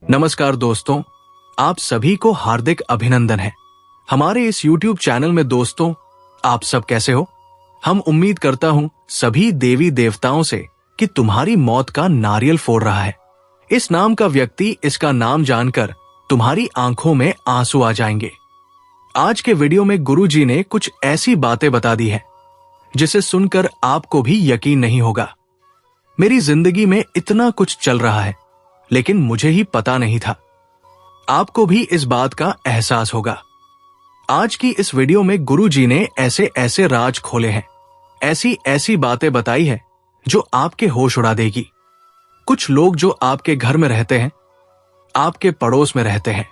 नमस्कार दोस्तों, आप सभी को हार्दिक अभिनंदन है हमारे इस YouTube चैनल में। दोस्तों, आप सब कैसे हो? हम उम्मीद करता हूं सभी देवी देवताओं से कि तुम्हारी मौत का नारियल फोड़ रहा है। इस नाम का व्यक्ति इसका नाम जानकर तुम्हारी आंखों में आंसू आ जाएंगे। आज के वीडियो में गुरुजी ने कुछ ऐसी बातें बता दी है जिसे सुनकर आपको भी यकीन नहीं होगा। मेरी जिंदगी में इतना कुछ चल रहा है लेकिन मुझे ही पता नहीं था। आपको भी इस बात का एहसास होगा। आज की इस वीडियो में गुरुजी ने ऐसे ऐसे राज खोले हैं, ऐसी ऐसी बातें बताई है जो आपके होश उड़ा देगी। कुछ लोग जो आपके घर में रहते हैं, आपके पड़ोस में रहते हैं,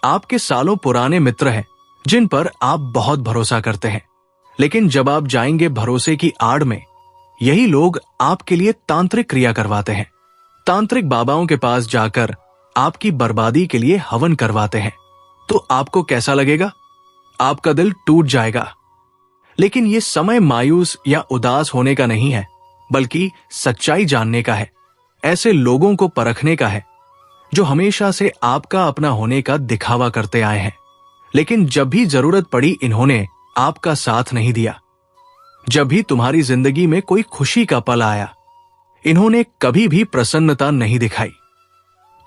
आपके सालों पुराने मित्र हैं जिन पर आप बहुत भरोसा करते हैं, लेकिन जब आप जाएंगे भरोसे की आड़ में, यही लोग आपके लिए तांत्रिक क्रिया करवाते हैं। तांत्रिक बाबाओं के पास जाकर आपकी बर्बादी के लिए हवन करवाते हैं। तो आपको कैसा लगेगा? आपका दिल टूट जाएगा। लेकिन यह समय मायूस या उदास होने का नहीं है, बल्कि सच्चाई जानने का है। ऐसे लोगों को परखने का है जो हमेशा से आपका अपना होने का दिखावा करते आए हैं, लेकिन जब भी जरूरत पड़ी इन्होंने आपका साथ नहीं दिया। जब भी तुम्हारी जिंदगी में कोई खुशी का पल आया, इन्होंने कभी भी प्रसन्नता नहीं दिखाई।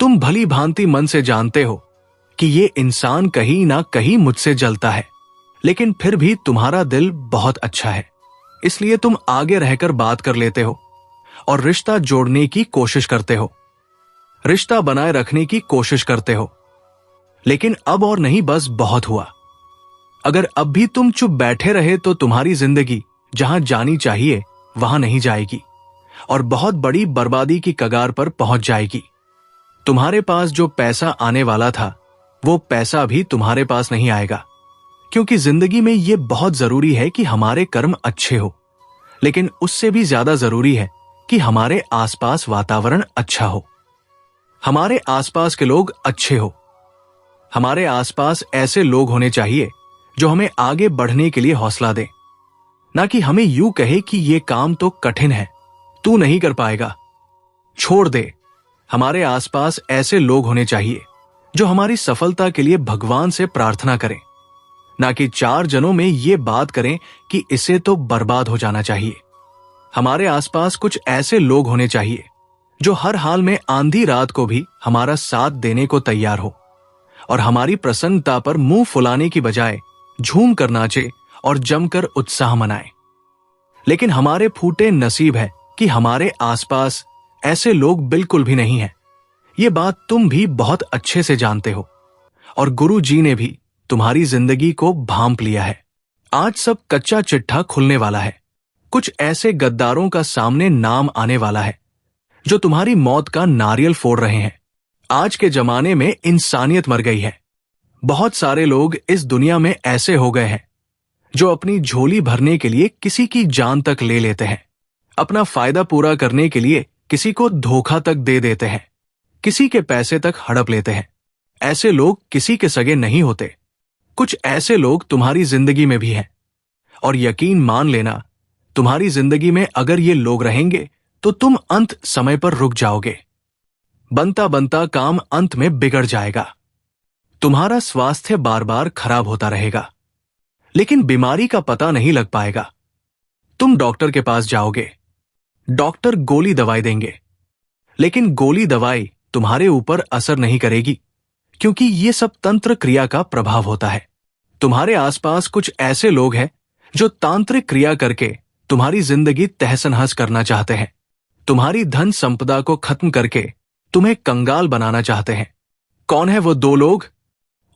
तुम भली भांति मन से जानते हो कि ये इंसान कहीं ना कहीं मुझसे जलता है, लेकिन फिर भी तुम्हारा दिल बहुत अच्छा है, इसलिए तुम आगे रहकर बात कर लेते हो और रिश्ता जोड़ने की कोशिश करते हो, रिश्ता बनाए रखने की कोशिश करते हो। लेकिन अब और नहीं, बस बहुत हुआ। अगर अब भी तुम चुप बैठे रहे तो तुम्हारी जिंदगी जहां जानी चाहिए वहां नहीं जाएगी और बहुत बड़ी बर्बादी की कगार पर पहुंच जाएगी। तुम्हारे पास जो पैसा आने वाला था, वो पैसा भी तुम्हारे पास नहीं आएगा, क्योंकि जिंदगी में यह बहुत जरूरी है कि हमारे कर्म अच्छे हो, लेकिन उससे भी ज्यादा जरूरी है कि हमारे आसपास वातावरण अच्छा हो, हमारे आसपास के लोग अच्छे हो। हमारे आसपास ऐसे लोग होने चाहिए जो हमें आगे बढ़ने के लिए हौसला दें, ना कि हमें यूं कहे कि यह काम तो कठिन है, तू नहीं कर पाएगा, छोड़ दे। हमारे आसपास ऐसे लोग होने चाहिए जो हमारी सफलता के लिए भगवान से प्रार्थना करें, ना कि चार जनों में ये बात करें कि इसे तो बर्बाद हो जाना चाहिए। हमारे आसपास कुछ ऐसे लोग होने चाहिए जो हर हाल में आंधी रात को भी हमारा साथ देने को तैयार हो और हमारी प्रसन्नता पर मुंह फुलाने की बजाय झूम कर नाचे और जमकर उत्साह मनाए। लेकिन हमारे फूटे नसीब है कि हमारे आसपास ऐसे लोग बिल्कुल भी नहीं हैं। ये बात तुम भी बहुत अच्छे से जानते हो और गुरु जी ने भी तुम्हारी जिंदगी को भांप लिया है। आज सब कच्चा चिट्ठा खुलने वाला है। कुछ ऐसे गद्दारों का सामने नाम आने वाला है जो तुम्हारी मौत का नारियल फोड़ रहे हैं। आज के जमाने में इंसानियत मर गई है। बहुत सारे लोग इस दुनिया में ऐसे हो गए हैं जो अपनी झोली भरने के लिए किसी की जान तक ले लेते हैं, अपना फायदा पूरा करने के लिए किसी को धोखा तक दे देते हैं, किसी के पैसे तक हड़प लेते हैं। ऐसे लोग किसी के सगे नहीं होते। कुछ ऐसे लोग तुम्हारी जिंदगी में भी हैं और यकीन मान लेना, तुम्हारी जिंदगी में अगर ये लोग रहेंगे तो तुम अंत समय पर रुक जाओगे। बनता बनता काम अंत में बिगड़ जाएगा। तुम्हारा स्वास्थ्य बार बार खराब होता रहेगा, लेकिन बीमारी का पता नहीं लग पाएगा। तुम डॉक्टर के पास जाओगे, डॉक्टर गोली दवाई देंगे, लेकिन गोली दवाई तुम्हारे ऊपर असर नहीं करेगी, क्योंकि ये सब तंत्र क्रिया का प्रभाव होता है। तुम्हारे आसपास कुछ ऐसे लोग हैं जो तांत्रिक क्रिया करके तुम्हारी जिंदगी तहस नहस करना चाहते हैं, तुम्हारी धन संपदा को खत्म करके तुम्हें कंगाल बनाना चाहते हैं। कौन है वो दो लोग?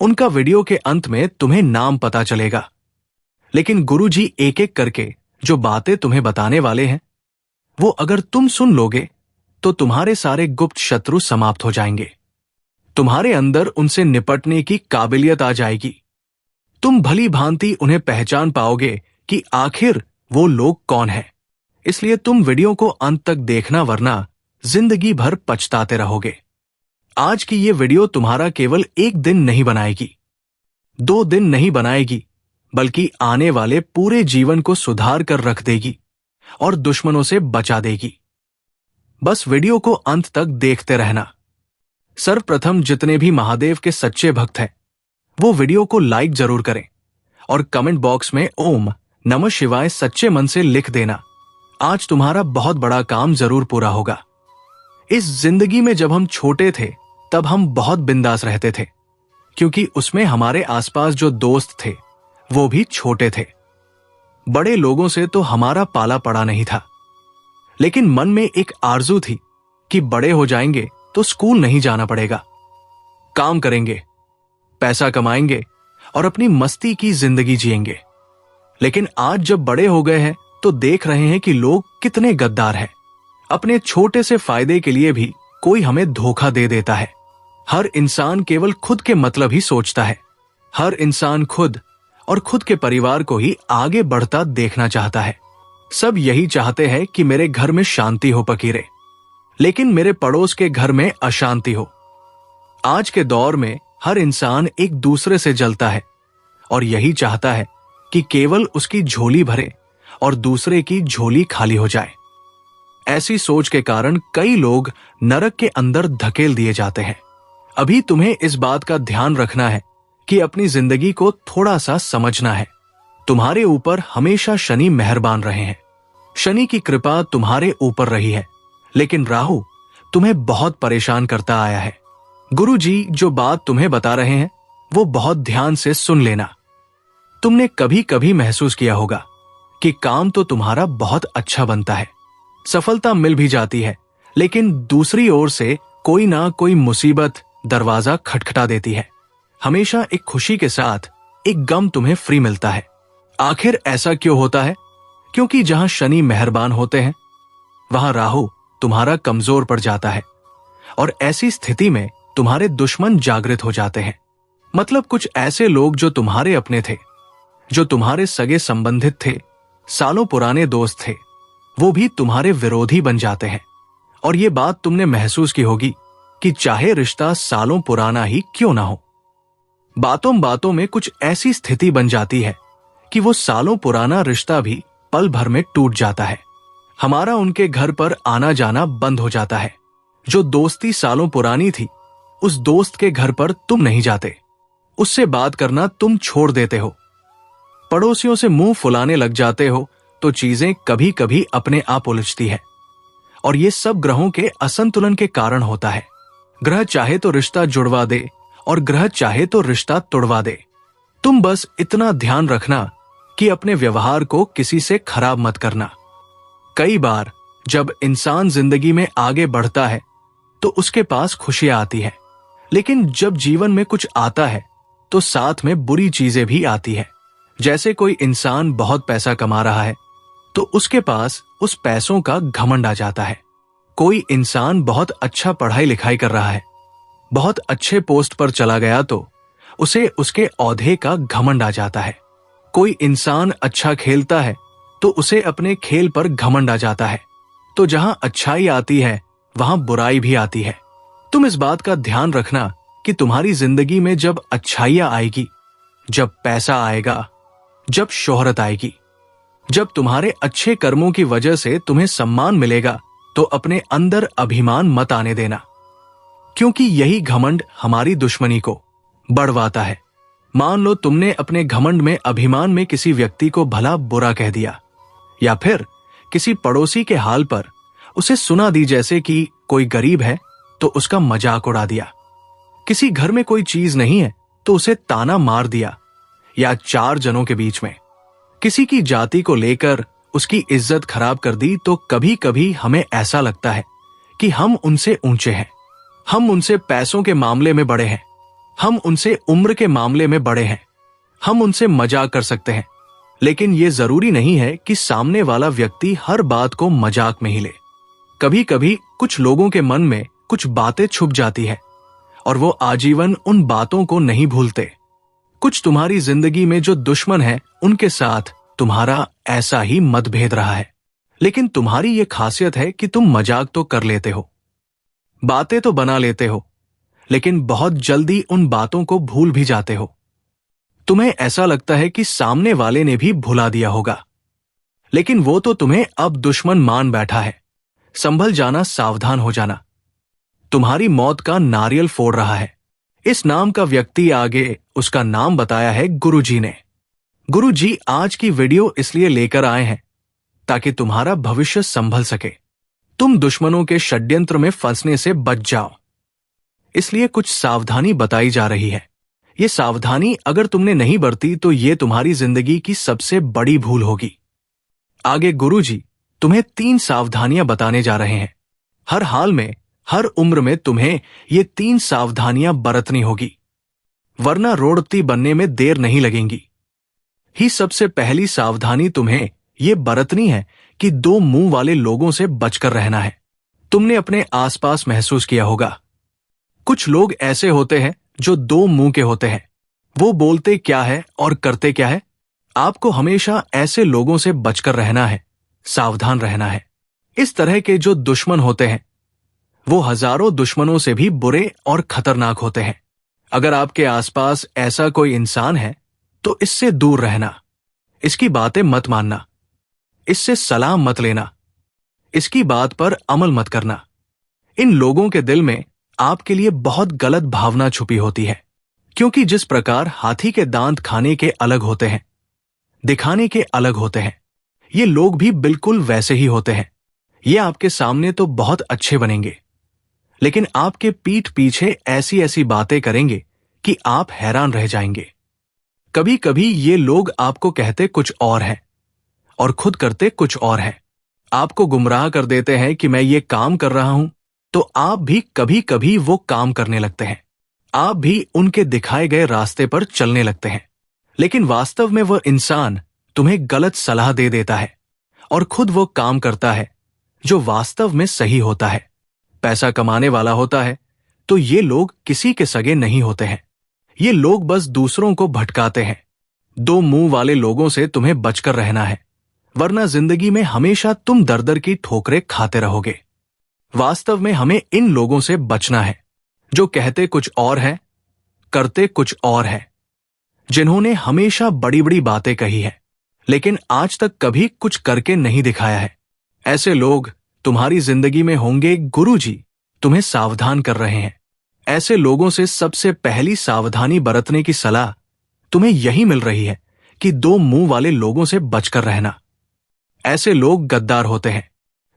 उनका वीडियो के अंत में तुम्हें नाम पता चलेगा, लेकिन गुरुजी एक एक करके जो बातें तुम्हें बताने वाले हैं, वो अगर तुम सुन लोगे तो तुम्हारे सारे गुप्त शत्रु समाप्त हो जाएंगे। तुम्हारे अंदर उनसे निपटने की काबिलियत आ जाएगी। तुम भली भांति उन्हें पहचान पाओगे कि आखिर वो लोग कौन हैं। इसलिए तुम वीडियो को अंत तक देखना, वरना जिंदगी भर पछताते रहोगे। आज की ये वीडियो तुम्हारा केवल एक दिन नहीं बनाएगी, 2 दिन नहीं बनाएगी, बल्कि आने वाले पूरे जीवन को सुधार कर रख देगी और दुश्मनों से बचा देगी। बस वीडियो को अंत तक देखते रहना। सर्वप्रथम जितने भी महादेव के सच्चे भक्त हैं वो वीडियो को लाइक जरूर करें और कमेंट बॉक्स में ओम नमः शिवाय सच्चे मन से लिख देना। आज तुम्हारा बहुत बड़ा काम जरूर पूरा होगा। इस जिंदगी में जब हम छोटे थे तब हम बहुत बिंदास रहते थे, क्योंकि उसमें हमारे आसपास जो दोस्त थे वो भी छोटे थे। बड़े लोगों से तो हमारा पाला पड़ा नहीं था, लेकिन मन में एक आरजू थी कि बड़े हो जाएंगे तो स्कूल नहीं जाना पड़ेगा, काम करेंगे, पैसा कमाएंगे और अपनी मस्ती की जिंदगी जिएंगे। लेकिन आज जब बड़े हो गए हैं तो देख रहे हैं कि लोग कितने गद्दार हैं। अपने छोटे से फायदे के लिए भी कोई हमें धोखा दे देता है। हर इंसान केवल खुद के मतलब ही सोचता है। हर इंसान खुद और खुद के परिवार को ही आगे बढ़ता देखना चाहता है। सब यही चाहते हैं कि मेरे घर में शांति हो फकीरे, लेकिन मेरे पड़ोस के घर में अशांति हो। आज के दौर में हर इंसान एक दूसरे से जलता है और यही चाहता है कि केवल उसकी झोली भरे और दूसरे की झोली खाली हो जाए। ऐसी सोच के कारण कई लोग नरक के अंदर धकेल दिए जाते हैं। अभी तुम्हें इस बात का ध्यान रखना है कि अपनी जिंदगी को थोड़ा सा समझना है। तुम्हारे ऊपर हमेशा शनि मेहरबान रहे हैं। शनि की कृपा तुम्हारे ऊपर रही है, लेकिन राहु तुम्हें बहुत परेशान करता आया है। गुरु जी जो बात तुम्हें बता रहे हैं वो बहुत ध्यान से सुन लेना। तुमने कभी कभी महसूस किया होगा कि काम तो तुम्हारा बहुत अच्छा बनता है, सफलता मिल भी जाती है, लेकिन दूसरी ओर से कोई ना कोई मुसीबत दरवाजा खटखटा देती है। हमेशा एक खुशी के साथ एक गम तुम्हें फ्री मिलता है। आखिर ऐसा क्यों होता है? क्योंकि जहां शनि मेहरबान होते हैं वहां राहु तुम्हारा कमजोर पड़ जाता है और ऐसी स्थिति में तुम्हारे दुश्मन जागृत हो जाते हैं। मतलब कुछ ऐसे लोग जो तुम्हारे अपने थे, जो तुम्हारे सगे संबंधित थे, सालों पुराने दोस्त थे, वो भी तुम्हारे विरोधी बन जाते हैं। और ये बात तुमने महसूस की होगी कि चाहे रिश्ता सालों पुराना ही क्यों ना हो, बातों बातों में कुछ ऐसी स्थिति बन जाती है कि वो सालों पुराना रिश्ता भी पल भर में टूट जाता है। हमारा उनके घर पर आना जाना बंद हो जाता है। जो दोस्ती सालों पुरानी थी उस दोस्त के घर पर तुम नहीं जाते, उससे बात करना तुम छोड़ देते हो, पड़ोसियों से मुंह फुलाने लग जाते हो, तो चीजें कभी कभी अपने आप उलझती है। और ये सब ग्रहों के असंतुलन के कारण होता है। ग्रह चाहे तो रिश्ता जुड़वा दे और ग्रह चाहे तो रिश्ता तोड़वा दे। तुम बस इतना ध्यान रखना कि अपने व्यवहार को किसी से खराब मत करना। कई बार जब इंसान जिंदगी में आगे बढ़ता है तो उसके पास खुशियां आती है, लेकिन जब जीवन में कुछ आता है तो साथ में बुरी चीजें भी आती है। जैसे कोई इंसान बहुत पैसा कमा रहा है तो उसके पास उस पैसों का घमंड आ जाता है। कोई इंसान बहुत अच्छा पढ़ाई लिखाई कर रहा है, बहुत अच्छे पोस्ट पर चला गया तो उसे उसके औहदे का घमंड आ जाता है। कोई इंसान अच्छा खेलता है तो उसे अपने खेल पर घमंड आ जाता है। तो जहां अच्छाई आती है वहां बुराई भी आती है। तुम इस बात का ध्यान रखना कि तुम्हारी जिंदगी में जब अच्छाइयां आएगी, जब पैसा आएगा, जब शोहरत आएगी, जब तुम्हारे अच्छे कर्मों की वजह से तुम्हें सम्मान मिलेगा, तो अपने अंदर अभिमान मत आने देना, क्योंकि यही घमंड हमारी दुश्मनी को बढ़वाता है। मान लो तुमने अपने घमंड में, अभिमान में किसी व्यक्ति को भला बुरा कह दिया, या फिर किसी पड़ोसी के हाल पर उसे सुना दी, जैसे कि कोई गरीब है तो उसका मजाक उड़ा दिया, किसी घर में कोई चीज नहीं है तो उसे ताना मार दिया, या चार जनों के बीच में किसी की जाति को लेकर उसकी इज्जत खराब कर दी, तो कभी कभी हमें ऐसा लगता है कि हम उनसे ऊंचे हैं, हम उनसे पैसों के मामले में बड़े हैं, हम उनसे उम्र के मामले में बड़े हैं, हम उनसे मजाक कर सकते हैं। लेकिन यह जरूरी नहीं है कि सामने वाला व्यक्ति हर बात को मजाक में ही ले। कभी कभी कुछ लोगों के मन में कुछ बातें छुप जाती है और वो आजीवन उन बातों को नहीं भूलते। कुछ तुम्हारी जिंदगी में जो दुश्मन है उनके साथ तुम्हारा ऐसा ही मतभेद रहा है, लेकिन तुम्हारी ये खासियत है कि तुम मजाक तो कर लेते हो, बातें तो बना लेते हो, लेकिन बहुत जल्दी उन बातों को भूल भी जाते हो। तुम्हें ऐसा लगता है कि सामने वाले ने भी भुला दिया होगा, लेकिन वो तो तुम्हें अब दुश्मन मान बैठा है। संभल जाना, सावधान हो जाना। तुम्हारी मौत का नारियल फोड़ रहा है। इस नाम का व्यक्ति आगे उसका नाम बताया है गुरुजी ने। गुरुजी आज की वीडियो इसलिए लेकर आए हैं ताकि तुम्हारा भविष्य संभल सके, तुम दुश्मनों के षड्यंत्र में फंसने से बच जाओ। इसलिए कुछ सावधानी बताई जा रही है। ये सावधानी अगर तुमने नहीं बरती तो ये तुम्हारी जिंदगी की सबसे बड़ी भूल होगी। आगे गुरुजी तुम्हें 3 सावधानियां बताने जा रहे हैं। हर हाल में, हर उम्र में तुम्हें ये 3 सावधानियां बरतनी होगी, वरना रोड़पती बनने में देर नहीं लगेगी। ही सबसे पहली सावधानी तुम्हें ये बरतनी है कि 2 मुंह वाले लोगों से बचकर रहना है। तुमने अपने आसपास महसूस किया होगा, कुछ लोग ऐसे होते हैं जो 2 मुंह के होते हैं। वो बोलते क्या है और करते क्या है। आपको हमेशा ऐसे लोगों से बचकर रहना है, सावधान रहना है। इस तरह के जो दुश्मन होते हैं वो हजारों दुश्मनों से भी बुरे और खतरनाक होते हैं। अगर आपके आसपास ऐसा कोई इंसान है तो इससे दूर रहना, इसकी बातें मत मानना, इससे सलाह मत लेना, इसकी बात पर अमल मत करना। इन लोगों के दिल में आपके लिए बहुत गलत भावना छुपी होती है, क्योंकि जिस प्रकार हाथी के दांत खाने के अलग होते हैं, दिखाने के अलग होते हैं, ये लोग भी बिल्कुल वैसे ही होते हैं। ये आपके सामने तो बहुत अच्छे बनेंगे, लेकिन आपके पीठ पीछे ऐसी ऐसी बातें करेंगे कि आप हैरान रह जाएंगे। कभी कभी ये लोग आपको कहते कुछ और हैं और खुद करते कुछ और हैं। आपको गुमराह कर देते हैं कि मैं ये काम कर रहा हूं, तो आप भी कभी कभी वो काम करने लगते हैं। आप भी उनके दिखाए गए रास्ते पर चलने लगते हैं, लेकिन वास्तव में वह इंसान तुम्हें गलत सलाह दे देता है और खुद वो काम करता है जो वास्तव में सही होता है, पैसा कमाने वाला होता है। तो ये लोग किसी के सगे नहीं होते हैं। ये लोग बस दूसरों को भटकाते हैं। 2 मुंह वाले लोगों से तुम्हें बचकर रहना है, वरना जिंदगी में हमेशा तुम दर दर की ठोकरें खाते रहोगे। वास्तव में हमें इन लोगों से बचना है जो कहते कुछ और है, करते कुछ और है, जिन्होंने हमेशा बड़ी बड़ी बातें कही है लेकिन आज तक कभी कुछ करके नहीं दिखाया है। ऐसे लोग तुम्हारी जिंदगी में होंगे। गुरुजी तुम्हें सावधान कर रहे हैं। ऐसे लोगों से सबसे पहली सावधानी बरतने की सलाह तुम्हें यही मिल रही है कि 2 मुंह वाले लोगों से बचकर रहना। ऐसे लोग गद्दार होते हैं,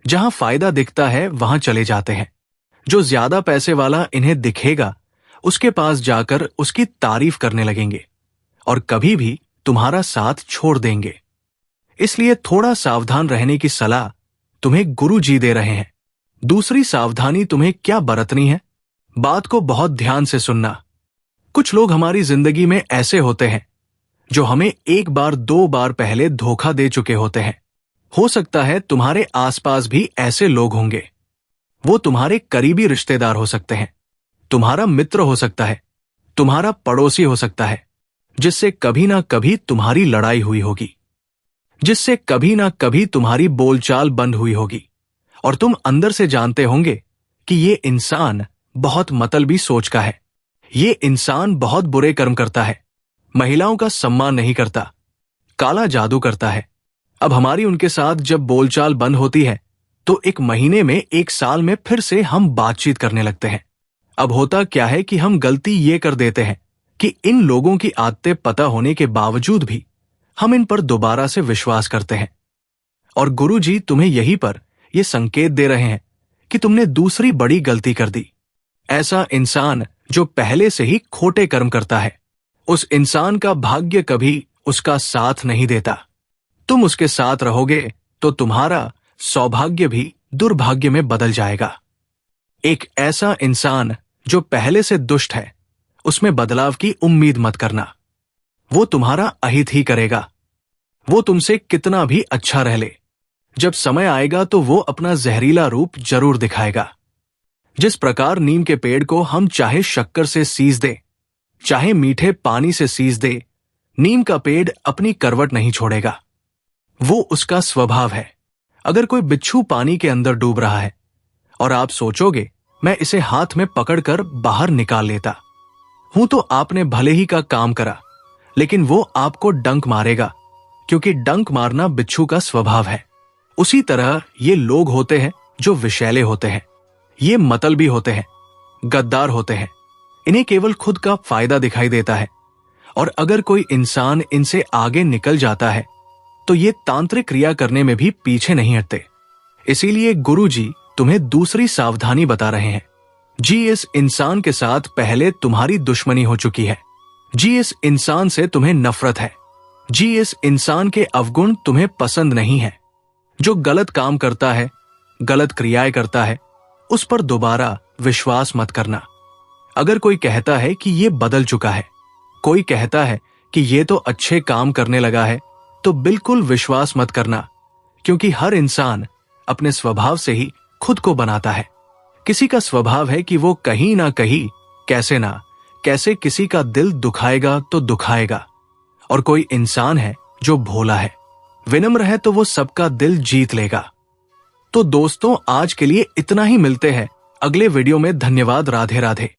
जहां फायदा दिखता है वहां चले जाते हैं। जो ज्यादा पैसे वाला इन्हें दिखेगा उसके पास जाकर उसकी तारीफ करने लगेंगे और कभी भी तुम्हारा साथ छोड़ देंगे। इसलिए थोड़ा सावधान रहने की सलाह तुम्हें गुरुजी दे रहे हैं। दूसरी सावधानी तुम्हें क्या बरतनी है, बात को बहुत ध्यान से सुनना। कुछ लोग हमारी जिंदगी में ऐसे होते हैं जो हमें 1 बार 2 बार पहले धोखा दे चुके होते हैं। हो सकता है तुम्हारे आसपास भी ऐसे लोग होंगे। वो तुम्हारे करीबी रिश्तेदार हो सकते हैं, तुम्हारा मित्र हो सकता है, तुम्हारा पड़ोसी हो सकता है, जिससे कभी ना कभी तुम्हारी लड़ाई हुई होगी, जिससे कभी ना कभी तुम्हारी बोलचाल बंद हुई होगी और तुम अंदर से जानते होंगे कि ये इंसान बहुत मतलबी सोच का है। ये इंसान बहुत बुरे कर्म करता है, महिलाओं का सम्मान नहीं करता, काला जादू करता है। अब हमारी उनके साथ जब बोलचाल बंद होती है तो 1 महीने में, 1 साल में फिर से हम बातचीत करने लगते हैं। अब होता क्या है कि हम गलती ये कर देते हैं कि इन लोगों की आदतें पता होने के बावजूद भी हम इन पर दोबारा से विश्वास करते हैं। और गुरुजी तुम्हें यहीं पर यह संकेत दे रहे हैं कि तुमने दूसरी बड़ी गलती कर दी। ऐसा इंसान जो पहले से ही खोटे कर्म करता है, उस इंसान का भाग्य कभी उसका साथ नहीं देता। तुम उसके साथ रहोगे तो तुम्हारा सौभाग्य भी दुर्भाग्य में बदल जाएगा। एक ऐसा इंसान जो पहले से दुष्ट है, उसमें बदलाव की उम्मीद मत करना। वो तुम्हारा अहित ही करेगा। वो तुमसे कितना भी अच्छा रह ले, जब समय आएगा तो वो अपना जहरीला रूप जरूर दिखाएगा। जिस प्रकार नीम के पेड़ को हम चाहे शक्कर से सींच दे, चाहे मीठे पानी से सींच दे, नीम का पेड़ अपनी करवट नहीं छोड़ेगा। वो उसका स्वभाव है। अगर कोई बिच्छू पानी के अंदर डूब रहा है और आप सोचोगे मैं इसे हाथ में पकड़कर बाहर निकाल लेता हूं, तो आपने भले ही का काम करा, लेकिन वो आपको डंक मारेगा, क्योंकि डंक मारना बिच्छू का स्वभाव है। उसी तरह ये लोग होते हैं जो विषैले होते हैं। ये मतलबी होते हैं, गद्दार होते हैं। इन्हें केवल खुद का फायदा दिखाई देता है और अगर कोई इंसान इनसे आगे निकल जाता है तो ये तांत्रिक क्रिया करने में भी पीछे नहीं हटते। इसीलिए गुरुजी तुम्हें दूसरी सावधानी बता रहे हैं। जी, इस इंसान के साथ पहले तुम्हारी दुश्मनी हो चुकी है। जी, इस इंसान से तुम्हें नफरत है। जी, इस इंसान के अवगुण तुम्हें पसंद नहीं है। जो गलत काम करता है, गलत क्रियाएं करता है, उस पर दोबारा विश्वास मत करना। अगर कोई कहता है कि ये बदल चुका है, कोई कहता है कि ये तो अच्छे काम करने लगा है, तो बिल्कुल विश्वास मत करना, क्योंकि हर इंसान अपने स्वभाव से ही खुद को बनाता है। किसी का स्वभाव है कि वो कहीं ना कहीं कैसे किसी का दिल दुखाएगा तो दुखाएगा, और कोई इंसान है जो भोला है, विनम्र है, तो वो सबका दिल जीत लेगा। तो दोस्तों, आज के लिए इतना ही। मिलते हैं अगले वीडियो में। धन्यवाद। राधे राधे।